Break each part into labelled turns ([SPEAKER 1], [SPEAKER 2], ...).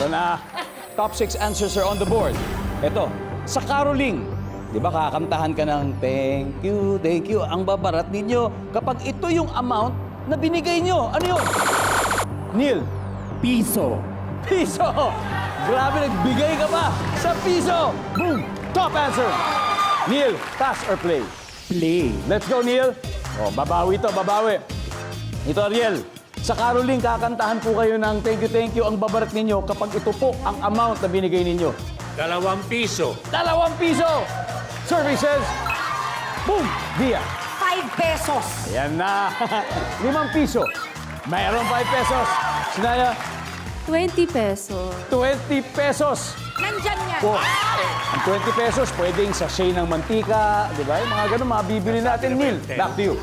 [SPEAKER 1] Ito na. Top 6 answers are on the board. Ito, sa caroling. Di ba kakantahan ka ng thank you, ang babarat ninyo kapag ito yung amount na binigay nyo. Ano yun? Neil.
[SPEAKER 2] Piso.
[SPEAKER 1] Piso! Grabe, nagbigay ka pa sa piso! Boom! Top answer! Neil, pass or play?
[SPEAKER 2] Play.
[SPEAKER 1] Let's go, Neil. Oh, babawi to, babawi. Ito, Ariel. Sa caroling, kakantahan po kayo ng thank you, ang babarat ninyo kapag ito po ang amount na binigay ninyo.
[SPEAKER 3] 2 piso.
[SPEAKER 1] 2 piso! Survey says, boom! Dia.
[SPEAKER 4] 5 pesos.
[SPEAKER 1] Ayan na. 5 piso. Mayroon 5 pesos. Sinaya,
[SPEAKER 5] 20 pesos.
[SPEAKER 1] 20 pesos.
[SPEAKER 4] Nandyan yan.
[SPEAKER 1] Po. Ang 20 pesos, pwedeng sachet ng mantika, di ba? Yung mga ganun, mabibili natin. Neil, back to you.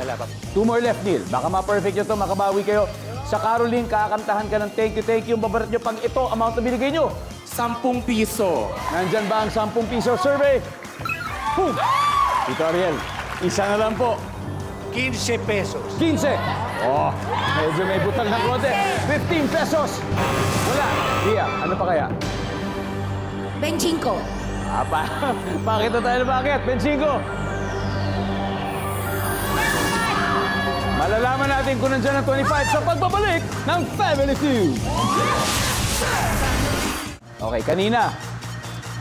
[SPEAKER 1] 2 more left, Neil. Baka ma-perfect nyo to, makabawi kayo. Sa caroling, kakantahan ka ng thank you, ang babarat nyo pag ito, amount na binigay nyo.
[SPEAKER 2] 10 piso.
[SPEAKER 1] Nandyan ba ang 10 piso survey? Boom! Ito, Ariel, isa na lang po.
[SPEAKER 3] 15 pesos.
[SPEAKER 1] 15. Oh, medyo may butang ng konti. 15 pesos. Wala. Dia, ano pa kaya?
[SPEAKER 4] 25.
[SPEAKER 1] Bakit na tayo na bakit? Bensingo. Malalaman natin kung nandiyan ang 25 sa pagbabalik ng Family Feud. Okay, kanina.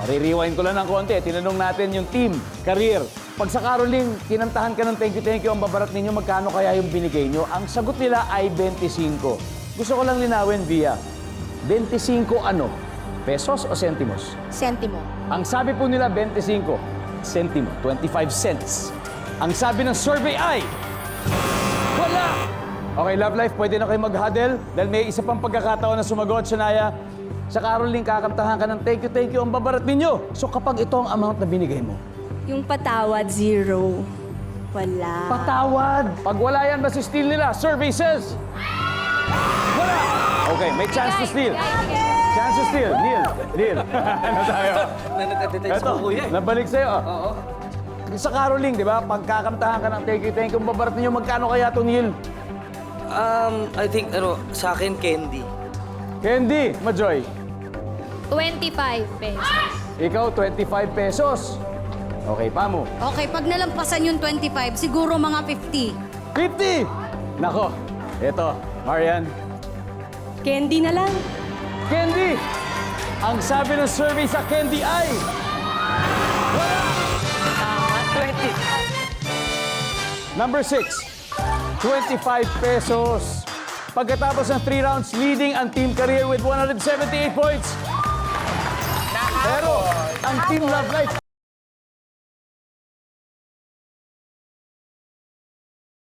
[SPEAKER 1] Re-rewind ko lang ng konti. Tinanong natin yung team, career. Pag sa caroling, kinantahan ka ng thank you, ang babarat ninyo, magkano kaya yung binigay nyo? Ang sagot nila ay 25. Gusto ko lang linawin, Via. 25 ano? Pesos o sentimos?
[SPEAKER 4] Sentimo.
[SPEAKER 1] Ang sabi po nila, 25 sentimo, 25 cents. Ang sabi ng survey ay... Wala! Okay, Love Life, pwede na kayo mag-huddle dahil may isa pang pagkakataon na sumagot, Shania. Sa caroling, kakantahan ka ng thank you, ang babarat ninyo. So kapag ito ang amount na binigay mo,
[SPEAKER 5] Yung patawad, 0. Wala.
[SPEAKER 1] patawad. Pag wala yan, masi-steal nila. Survey says... Wala! Okay, may chance to steal. Chance to steal. Neil. Ano tayo? Ito, nabalik sa'yo. Oo. Sa caroling, di ba? Pag kakantahan ka ng thank you, ang babarat ninyo, magkano kaya ito, Neil?
[SPEAKER 6] I think, sa akin, candy.
[SPEAKER 1] Candy, Majoy.
[SPEAKER 5] 25 pesos.
[SPEAKER 1] Ikaw, 25 pesos. Okay, Pamo.
[SPEAKER 4] Okay, pag nalampasan yung 25, siguro mga 50.
[SPEAKER 1] 50! Nako, eto, Marian.
[SPEAKER 5] Candy na lang.
[SPEAKER 1] Candy! Ang sabi ng survey sa candy ay... Wala! 20. Number 6, 25 pesos. Pagkatapos ng 3 rounds, leading ang Team Career with 178 points. Pero ang Team Love Life